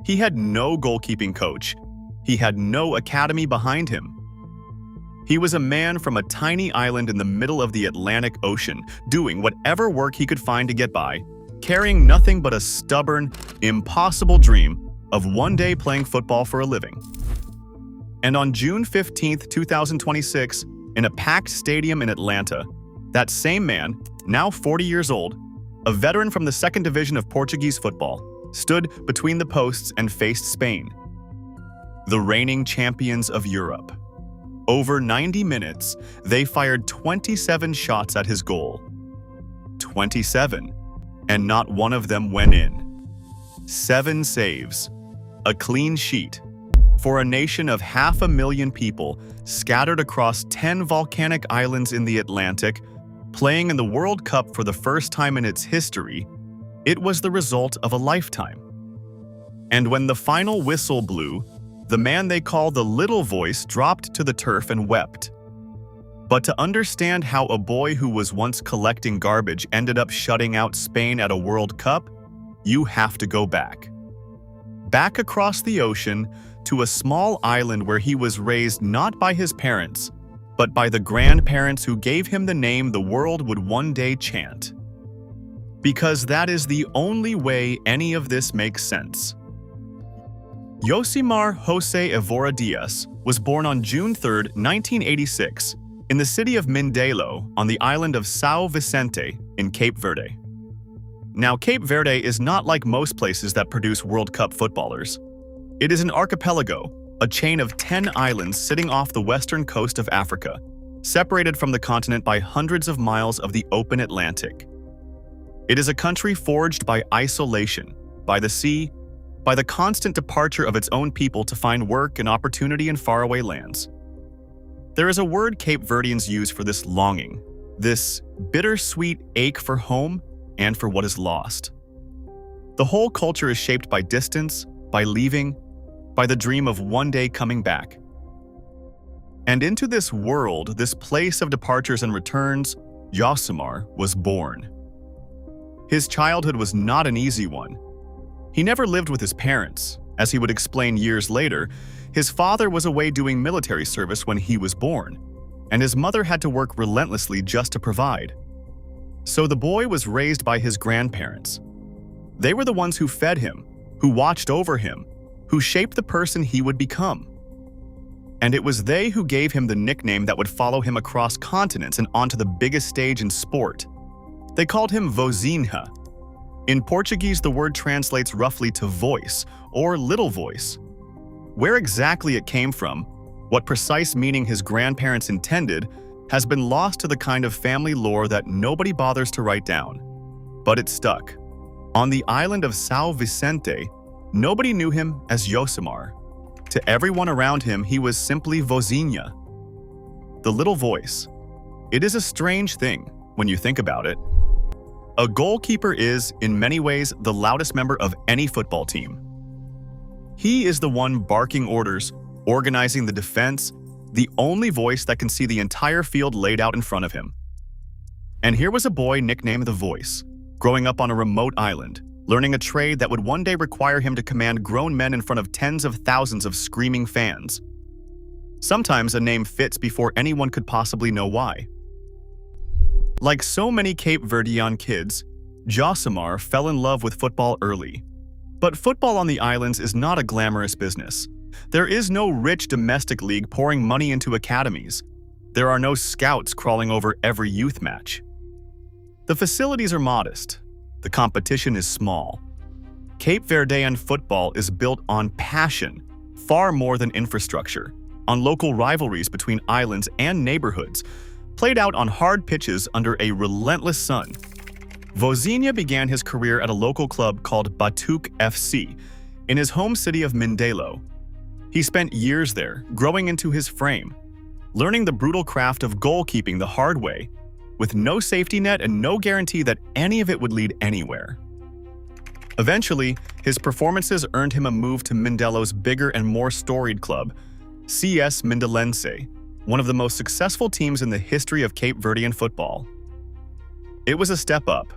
He had no goalkeeping coach. He had no academy behind him. He was a man from a tiny island in the middle of the Atlantic Ocean, doing whatever work he could find to get by, carrying nothing but a stubborn, impossible dream of one day playing football for a living. And on June 15, 2026, in a packed stadium in Atlanta, that same man, now 40 years old, a veteran from the second division of Portuguese football, stood between the posts and faced Spain, the reigning champions of Europe. Over 90 minutes, they fired 27 shots at his goal. 27, and not one of them went in. 7 saves, a clean sheet, for a nation of 500,000 people scattered across 10 volcanic islands in the Atlantic, playing in the World Cup for the first time in its history. It was the result of a lifetime. And when the final whistle blew, the man they call the Little Voice dropped to the turf and wept. But to understand how a boy who was once collecting garbage ended up shutting out Spain at a World Cup, you have to go back. Back across the ocean to a small island where he was raised not by his parents, but by the grandparents who gave him the name the world would one day chant. Because that is the only way any of this makes sense. Yosimar Jose Evora Diaz was born on June 3, 1986, in the city of Mindelo on the island of São Vicente in Cape Verde. Now, Cape Verde is not like most places that produce World Cup footballers. It is an archipelago, a chain of 10 islands sitting off the western coast of Africa, separated from the continent by hundreds of miles of the open Atlantic. It is a country forged by isolation, by the sea, by the constant departure of its own people to find work and opportunity in faraway lands. There is a word Cape Verdeans use for this longing, this bittersweet ache for home and for what is lost. The whole culture is shaped by distance, by leaving, by the dream of one day coming back. And into this world, this place of departures and returns, Yosimar was born. His childhood was not an easy one. He never lived with his parents. As he would explain years later, his father was away doing military service when he was born, and his mother had to work relentlessly just to provide. So the boy was raised by his grandparents. They were the ones who fed him, who watched over him, who shaped the person he would become. And it was they who gave him the nickname that would follow him across continents and onto the biggest stage in sport. They called him Vozinha. In Portuguese, the word translates roughly to voice or little voice. Where exactly it came from, what precise meaning his grandparents intended, has been lost to the kind of family lore that nobody bothers to write down. But it stuck. On the island of São Vicente, nobody knew him as Yosimar. To everyone around him, he was simply Vozinha, the little voice. It is a strange thing when you think about it. A goalkeeper is, in many ways, the loudest member of any football team. He is the one barking orders, organizing the defense, the only voice that can see the entire field laid out in front of him. And here was a boy nicknamed the Voice, growing up on a remote island, learning a trade that would one day require him to command grown men in front of tens of thousands of screaming fans. Sometimes a name fits before anyone could possibly know why. Like so many Cape Verdean kids, Yosimar fell in love with football early. But football on the islands is not a glamorous business. There is no rich domestic league pouring money into academies. There are no scouts crawling over every youth match. The facilities are modest. The competition is small. Cape Verdean football is built on passion, far more than infrastructure, on local rivalries between islands and neighborhoods, played out on hard pitches under a relentless sun. Vozinha began his career at a local club called Batuque FC in his home city of Mindelo. He spent years there, growing into his frame, learning the brutal craft of goalkeeping the hard way, with no safety net and no guarantee that any of it would lead anywhere. Eventually, his performances earned him a move to Mindelo's bigger and more storied club, CS Mindelense, one of the most successful teams in the history of Cape Verdean football. It was a step up,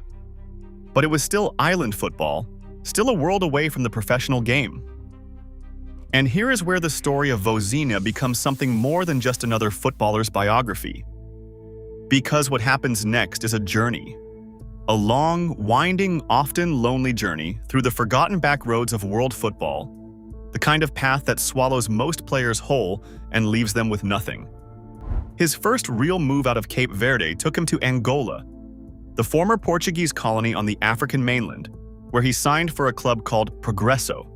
but it was still island football, still a world away from the professional game. And here is where the story of Vozinha becomes something more than just another footballer's biography. Because what happens next is a journey. A long, winding, often lonely journey through the forgotten back roads of world football, the kind of path that swallows most players whole and leaves them with nothing. His first real move out of Cape Verde took him to Angola, the former Portuguese colony on the African mainland, where he signed for a club called Progresso.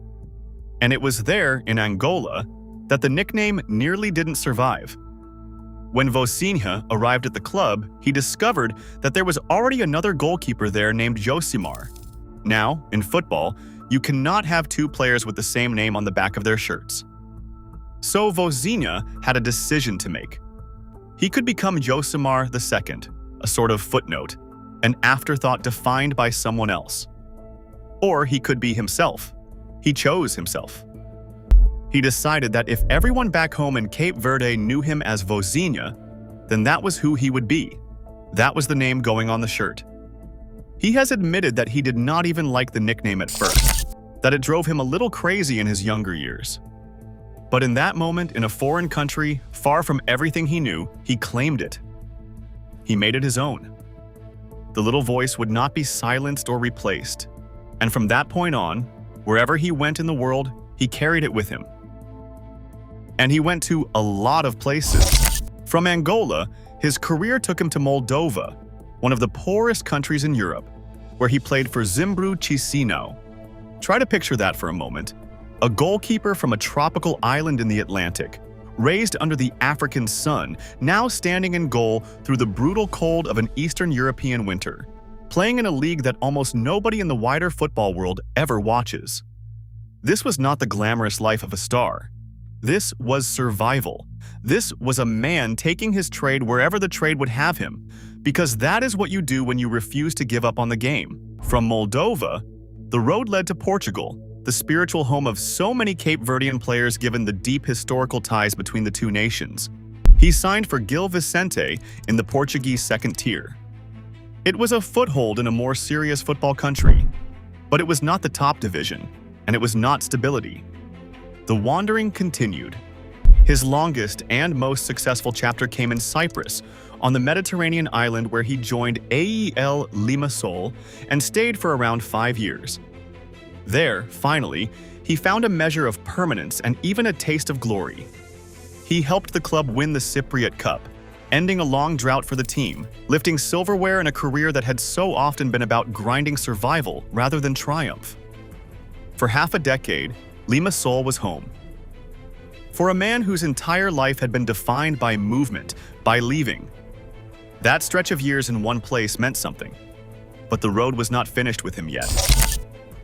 And it was there, in Angola, that the nickname nearly didn't survive. When Vozinha arrived at the club, he discovered that there was already another goalkeeper there named Josimar. Now, in football, you cannot have two players with the same name on the back of their shirts. So Vozinha had a decision to make. He could become Josimar II, a sort of footnote, an afterthought defined by someone else. Or he could be himself. He chose himself. He decided that if everyone back home in Cape Verde knew him as Vozinha, then that was who he would be. That was the name going on the shirt. He has admitted that he did not even like the nickname at first, that it drove him a little crazy in his younger years. But in that moment, in a foreign country, far from everything he knew, he claimed it. He made it his own. The little voice would not be silenced or replaced. And from that point on, wherever he went in the world, he carried it with him. And he went to a lot of places. From Angola, his career took him to Moldova, one of the poorest countries in Europe, where he played for Zimbru Chisinau. Try to picture that for a moment. A goalkeeper from a tropical island in the Atlantic, raised under the African sun, now standing in goal through the brutal cold of an Eastern European winter, playing in a league that almost nobody in the wider football world ever watches. This was not the glamorous life of a star. This was survival. This was a man taking his trade wherever the trade would have him, because that is what you do when you refuse to give up on the game. From Moldova, the road led to Portugal, the spiritual home of so many Cape Verdean players given the deep historical ties between the two nations. He signed for Gil Vicente in the Portuguese second tier. It was a foothold in a more serious football country, but it was not the top division, and it was not stability. The wandering continued. His longest and most successful chapter came in Cyprus, on the Mediterranean island where he joined AEL Limassol and stayed for around 5 years. There, finally, he found a measure of permanence and even a taste of glory. He helped the club win the Cypriot Cup, ending a long drought for the team, lifting silverware in a career that had so often been about grinding survival rather than triumph. For half a decade, Limassol was home. For a man whose entire life had been defined by movement, by leaving, that stretch of years in one place meant something. But the road was not finished with him yet.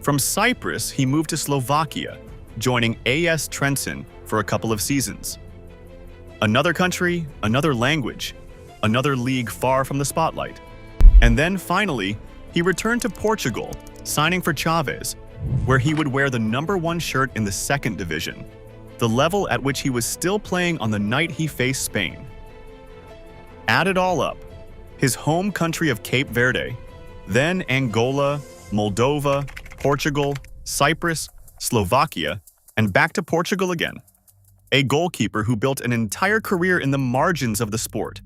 From Cyprus, he moved to Slovakia, joining AS Trenčín for a couple of seasons. Another country, another language, another league far from the spotlight. And then, finally, he returned to Portugal, signing for Chaves, where he would wear the #1 shirt in the second division, the level at which he was still playing on the night he faced Spain. Add it all up, his home country of Cape Verde, then Angola, Moldova, Portugal, Cyprus, Slovakia, and back to Portugal again. A goalkeeper who built an entire career in the margins of the sport.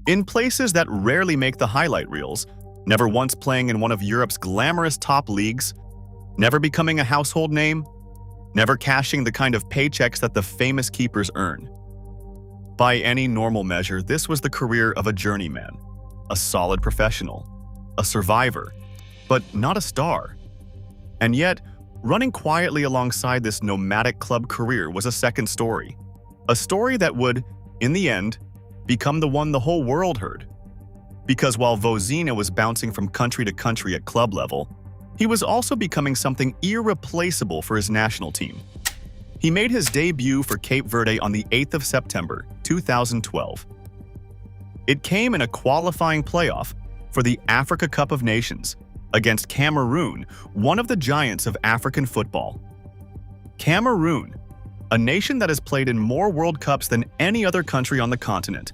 In places that rarely make the highlight reels, never once playing in one of Europe's glamorous top leagues, never becoming a household name, never cashing the kind of paychecks that the famous keepers earn. By any normal measure, this was the career of a journeyman, a solid professional, a survivor, but not a star. And yet, running quietly alongside this nomadic club career was a second story. A story that would, in the end, become the one the whole world heard. Because while Vozinha was bouncing from country to country at club level, he was also becoming something irreplaceable for his national team. He made his debut for Cape Verde on the 8th of September, 2012. It came in a qualifying playoff for the Africa Cup of Nations against Cameroon, one of the giants of African football. Cameroon, a nation that has played in more World Cups than any other country on the continent.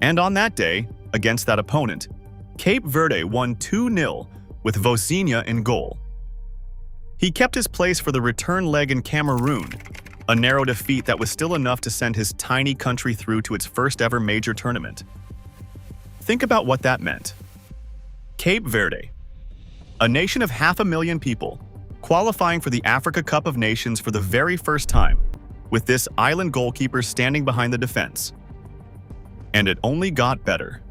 And on that day, against that opponent, Cape Verde won 2-0 with Vozinha in goal. He kept his place for the return leg in Cameroon, a narrow defeat that was still enough to send his tiny country through to its first ever major tournament. Think about what that meant. Cape Verde, a nation of 500,000 people, qualifying for the Africa Cup of Nations for the very first time, with this island goalkeeper standing behind the defense. And it only got better.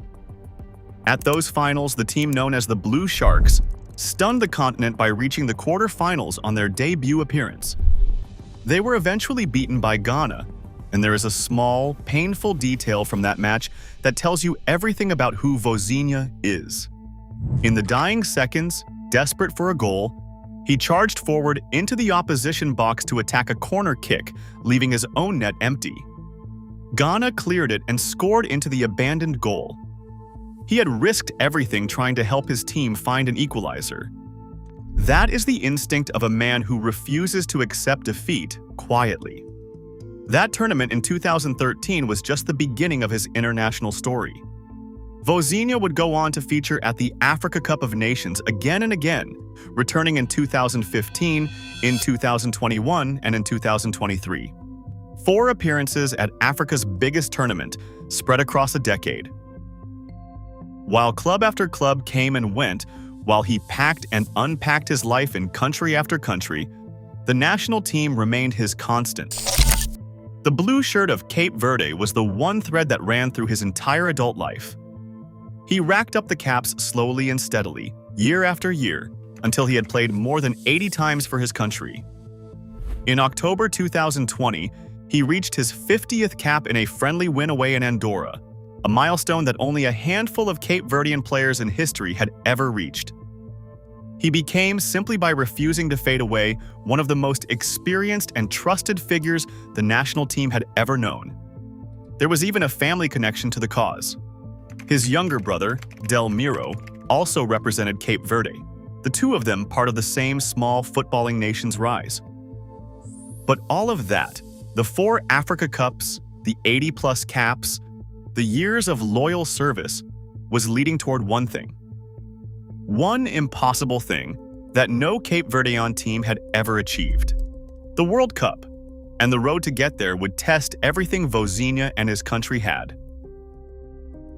At those finals, the team known as the Blue Sharks stunned the continent by reaching the quarterfinals on their debut appearance. They were eventually beaten by Ghana, and there is a small, painful detail from that match that tells you everything about who Vozinha is. In the dying seconds, desperate for a goal, he charged forward into the opposition box to attack a corner kick, leaving his own net empty. Ghana cleared it and scored into the abandoned goal. He had risked everything trying to help his team find an equalizer. That is the instinct of a man who refuses to accept defeat quietly. That tournament in 2013 was just the beginning of his international story. Vozinha would go on to feature at the Africa Cup of Nations again and again, returning in 2015, in 2021, and in 2023. 4 appearances at Africa's biggest tournament, spread across a decade. While club after club came and went, while he packed and unpacked his life in country after country, the national team remained his constant. The blue shirt of Cape Verde was the one thread that ran through his entire adult life. He racked up the caps slowly and steadily, year after year, until he had played more than 80 times for his country. In October 2020, he reached his 50th cap in a friendly win away in Andorra, a milestone that only a handful of Cape Verdean players in history had ever reached. He became, simply by refusing to fade away, one of the most experienced and trusted figures the national team had ever known. There was even a family connection to the cause. His younger brother, Del Miro, also represented Cape Verde, the two of them part of the same small footballing nation's rise. But all of that, the 4 Africa Cups, the 80-plus caps, the years of loyal service, was leading toward one thing. One impossible thing that no Cape Verdean team had ever achieved. The World Cup, and the road to get there would test everything Vozinha and his country had.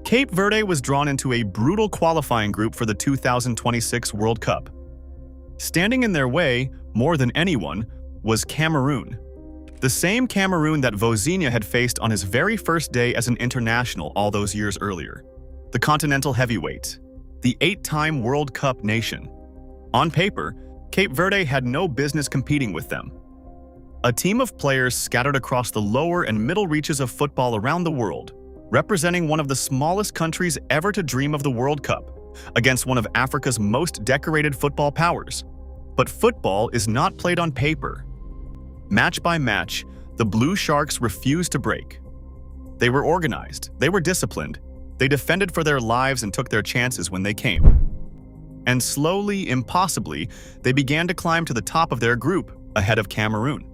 Cape Verde was drawn into a brutal qualifying group for the 2026 World Cup. Standing in their way, more than anyone, was Cameroon. The same Cameroon that Vozinha had faced on his very first day as an international all those years earlier. The continental heavyweight, the 8-time World Cup nation. On paper, Cape Verde had no business competing with them. A team of players scattered across the lower and middle reaches of football around the world, representing one of the smallest countries ever to dream of the World Cup, against one of Africa's most decorated football powers. But football is not played on paper. Match by match, the Blue Sharks refused to break. They were organized, they were disciplined, they defended for their lives and took their chances when they came. And slowly, impossibly, they began to climb to the top of their group, ahead of Cameroon.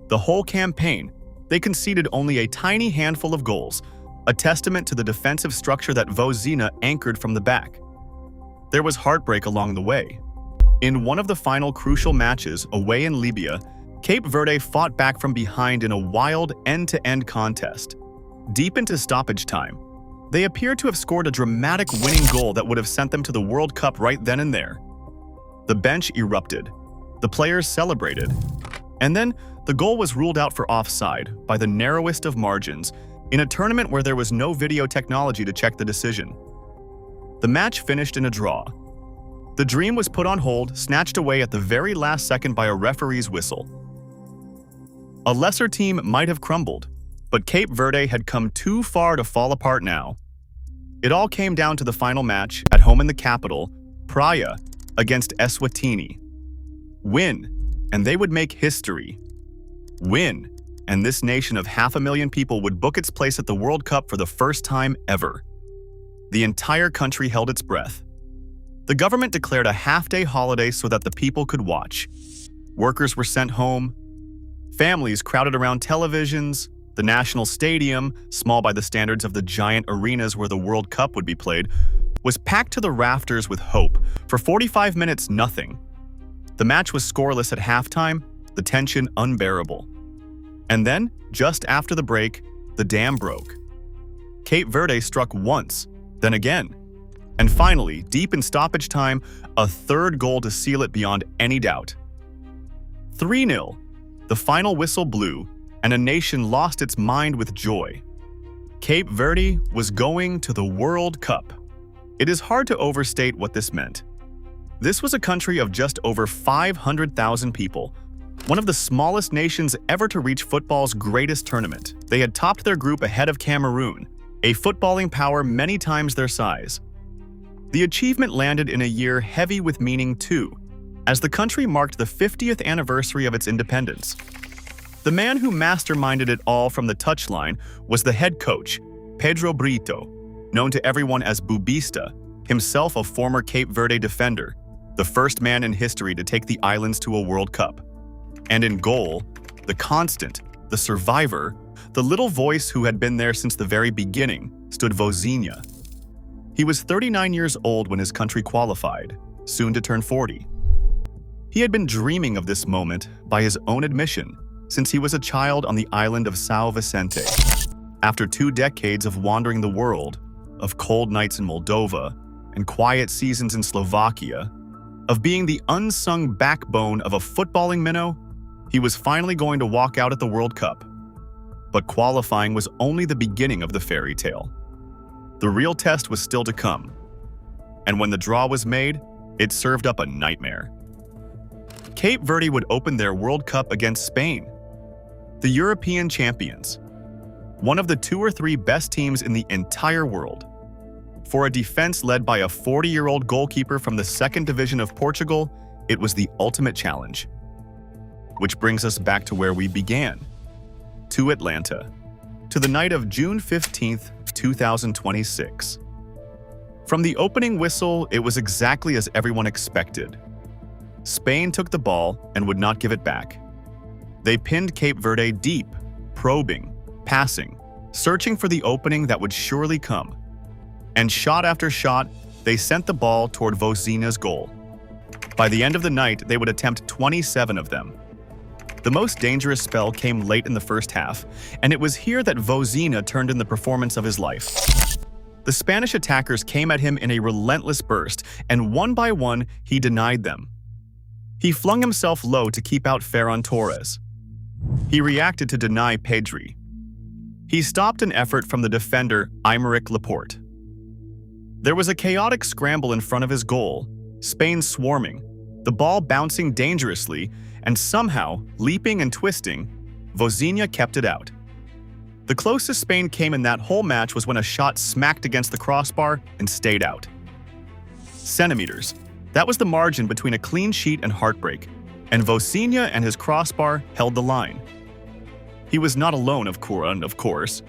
The whole campaign, they conceded only a tiny handful of goals, a testament to the defensive structure that Vozinha anchored from the back. There was heartbreak along the way. In one of the final crucial matches, away in Libya, Cape Verde fought back from behind in a wild end-to-end contest. Deep into stoppage time, they appeared to have scored a dramatic winning goal that would have sent them to the World Cup right then and there. The bench erupted. The players celebrated. And then, the goal was ruled out for offside by the narrowest of margins in a tournament where there was no video technology to check the decision. The match finished in a draw. The dream was put on hold, snatched away at the very last second by a referee's whistle. A lesser team might have crumbled, but Cape Verde had come too far to fall apart now. It all came down to the final match, at home in the capital, Praia, against Eswatini. Win, and they would make history. Win, and this nation of 500,000 people would book its place at the World Cup for the first time ever. The entire country held its breath. The government declared a half-day holiday so that the people could watch. Workers were sent home. Families crowded around televisions. The national stadium, small by the standards of the giant arenas where the World Cup would be played, was packed to the rafters with hope. For 45 minutes, nothing. The match was scoreless at halftime, the tension unbearable. And then, just after the break, the dam broke. Cape Verde struck once, then again. And finally, deep in stoppage time, a third goal to seal it beyond any doubt. 3-0. The final whistle blew, and a nation lost its mind with joy. Cape Verde was going to the World Cup. It is hard to overstate what this meant. This was a country of just over 500,000 people, one of the smallest nations ever to reach football's greatest tournament. They had topped their group ahead of Cameroon, a footballing power many times their size. The achievement landed in a year heavy with meaning too, as the country marked the 50th anniversary of its independence. The man who masterminded it all from the touchline was the head coach, Pedro Brito, known to everyone as Bubista, himself a former Cape Verde defender, the first man in history to take the islands to a World Cup. And in goal, the constant, the survivor, the little voice who had been there since the very beginning, stood Vozinha. He was 39 years old when his country qualified, soon to turn 40. He had been dreaming of this moment, by his own admission, since he was a child on the island of São Vicente. After 2 decades of wandering the world, of cold nights in Moldova and quiet seasons in Slovakia, of being the unsung backbone of a footballing minnow, he was finally going to walk out at the World Cup. But qualifying was only the beginning of the fairy tale. The real test was still to come. And when the draw was made, it served up a nightmare. Cape Verde would open their World Cup against Spain, the European champions, one of the 2 or 3 best teams in the entire world. For a defense led by a 40-year-old goalkeeper from the 2nd Division of Portugal, it was the ultimate challenge. Which brings us back to where we began, to Atlanta, to the night of June 15th, 2026. From the opening whistle, it was exactly as everyone expected. Spain took the ball and would not give it back. They pinned Cape Verde deep, probing, passing, searching for the opening that would surely come. And shot after shot, they sent the ball toward Vozinha's goal. By the end of the night, they would attempt 27 of them. The most dangerous spell came late in the first half, and it was here that Vozinha turned in the performance of his life. The Spanish attackers came at him in a relentless burst, and one by one, he denied them. He flung himself low to keep out Ferran Torres. He reacted to deny Pedri. He stopped an effort from the defender Aymeric Laporte. There was a chaotic scramble in front of his goal, Spain swarming, the ball bouncing dangerously, and somehow, leaping and twisting, Vozinha kept it out. The closest Spain came in that whole match was when a shot smacked against the crossbar and stayed out. Centimeters. That was the margin between a clean sheet and heartbreak, and Vozinha and his crossbar held the line. He was not alone, of course.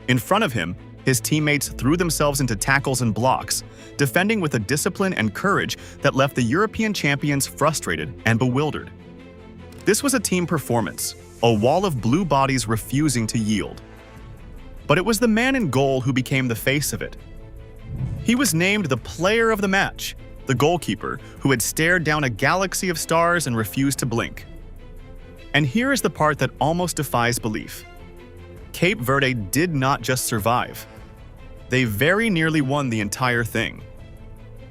In front of him, his teammates threw themselves into tackles and blocks, defending with a discipline and courage that left the European champions frustrated and bewildered. This was a team performance, a wall of blue bodies refusing to yield. But it was the man in goal who became the face of it. He was named the player of the match, the goalkeeper who had stared down a galaxy of stars and refused to blink. And here is the part that almost defies belief. Cape Verde did not just survive. They very nearly won the entire thing.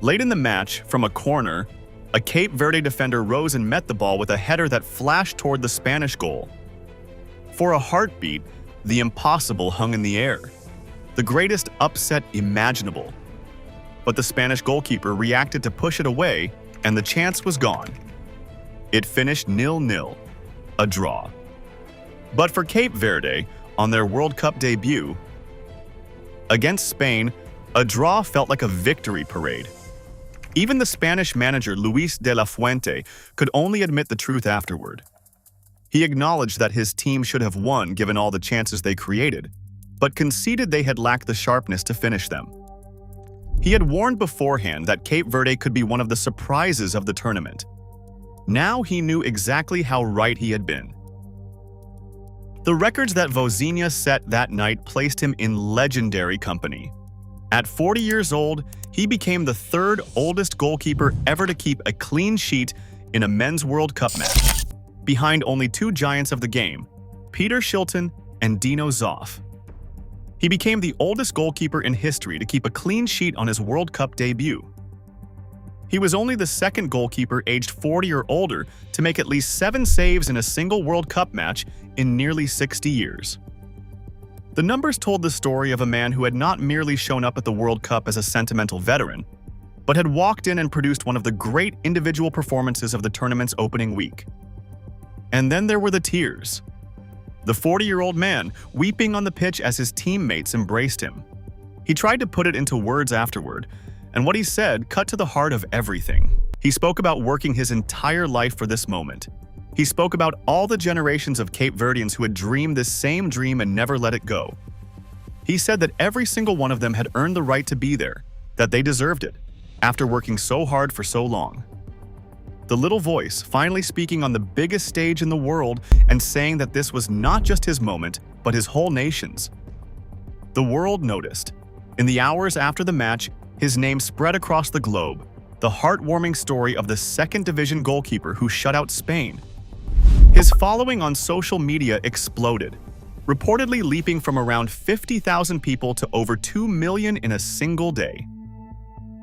Late in the match, from a corner, a Cape Verde defender rose and met the ball with a header that flashed toward the Spanish goal. For a heartbeat, the impossible hung in the air, the greatest upset imaginable. But the Spanish goalkeeper reacted to push it away, and the chance was gone. It finished 0-0, a draw. But for Cape Verde, on their World Cup debut, against Spain, a draw felt like a victory parade. Even the Spanish manager Luis de la Fuente could only admit the truth afterward. He acknowledged that his team should have won given all the chances they created, but conceded they had lacked the sharpness to finish them. He had warned beforehand that Cape Verde could be one of the surprises of the tournament. Now he knew exactly how right he had been. The records that Vozinha set that night placed him in legendary company. At 40 years old, he became the 3rd oldest goalkeeper ever to keep a clean sheet in a men's World Cup match, behind only 2 giants of the game, Peter Shilton and Dino Zoff. He became the oldest goalkeeper in history to keep a clean sheet on his World Cup debut. He was only the second goalkeeper aged 40 or older to make at least 7 saves in a single World Cup match in nearly 60 years. The numbers told the story of a man who had not merely shown up at the World Cup as a sentimental veteran, but had walked in and produced one of the great individual performances of the tournament's opening week. And then there were the tears. The 40-year-old man weeping on the pitch as his teammates embraced him. He tried to put it into words afterward, and what he said cut to the heart of everything. He spoke about working his entire life for this moment. He spoke about all the generations of Cape Verdeans who had dreamed this same dream and never let it go. He said that every single one of them had earned the right to be there, that they deserved it, after working so hard for so long. The little voice finally speaking on the biggest stage in the world and saying that this was not just his moment, but his whole nation's. The world noticed. In the hours after the match, his name spread across the globe, the heartwarming story of the second division goalkeeper who shut out Spain. His following on social media exploded, reportedly leaping from around 50,000 people to over 2 million in a single day.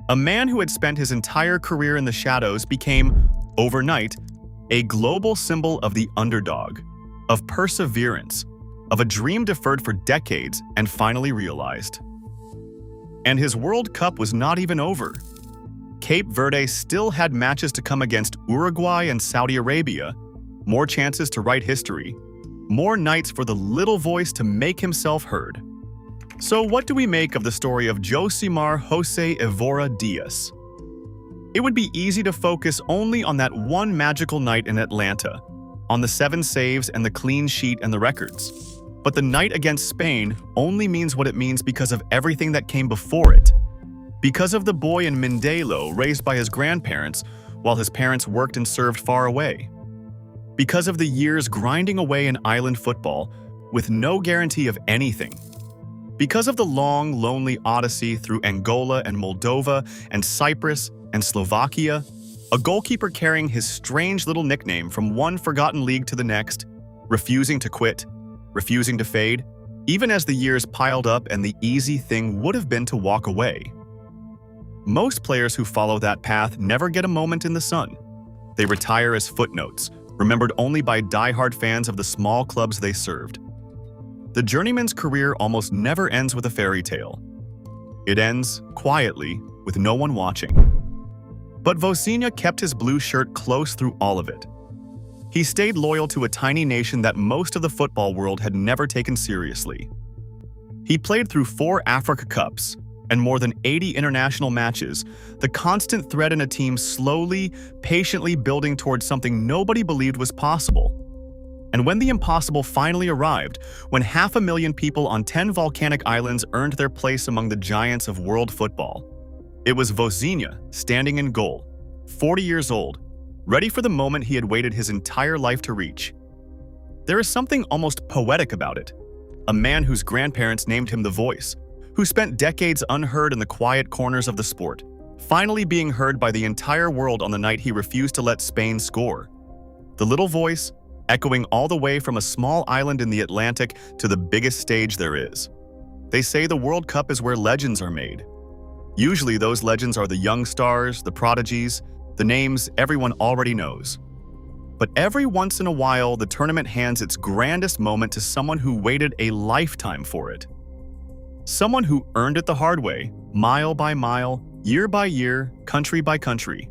A man who had spent his entire career in the shadows became, overnight, a global symbol of the underdog, of perseverance, of a dream deferred for decades and finally realized. And his World Cup was not even over. Cape Verde still had matches to come against Uruguay and Saudi Arabia, more chances to write history, more nights for the little voice to make himself heard. So what do we make of the story of Josimar Jose Evora Diaz? It would be easy to focus only on that one magical night in Atlanta, on the 7 saves and the clean sheet and the records. But the night against Spain only means what it means because of everything that came before it. Because of the boy in Mindelo raised by his grandparents while his parents worked and served far away. Because of the years grinding away in island football with no guarantee of anything. Because of the long, lonely odyssey through Angola and Moldova and Cyprus and Slovakia, a goalkeeper carrying his strange little nickname from one forgotten league to the next, refusing to quit, refusing to fade, even as the years piled up and the easy thing would have been to walk away. Most players who follow that path never get a moment in the sun. They retire as footnotes, remembered only by die-hard fans of the small clubs they served. The journeyman's career almost never ends with a fairy tale. It ends, quietly, with no one watching. But Vozinha kept his blue shirt close through all of it. He stayed loyal to a tiny nation that most of the football world had never taken seriously. He played through 4 Africa Cups and more than 80 international matches, the constant thread in a team slowly, patiently building towards something nobody believed was possible. And when the impossible finally arrived, when 500,000 people on 10 volcanic islands earned their place among the giants of world football, it was Vozinha standing in goal, 40 years old, ready for the moment he had waited his entire life to reach. There is something almost poetic about it. A man whose grandparents named him the Voice, who spent decades unheard in the quiet corners of the sport, finally being heard by the entire world on the night he refused to let Spain score. The little voice, echoing all the way from a small island in the Atlantic to the biggest stage there is. They say the World Cup is where legends are made. Usually those legends are the young stars, the prodigies, the names everyone already knows. But every once in a while, the tournament hands its grandest moment to someone who waited a lifetime for it. Someone who earned it the hard way, mile by mile, year by year, country by country.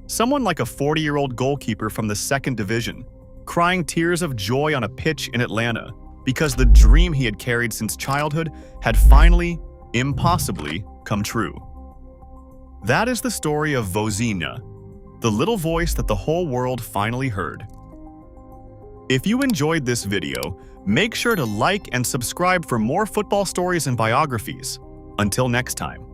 Someone like a 40-year-old goalkeeper from the second division, crying tears of joy on a pitch in Atlanta because the dream he had carried since childhood had finally, impossibly, come true. That is the story of Vozinha, the little voice that the whole world finally heard. If you enjoyed this video, make sure to like and subscribe for more football stories and biographies. Until next time.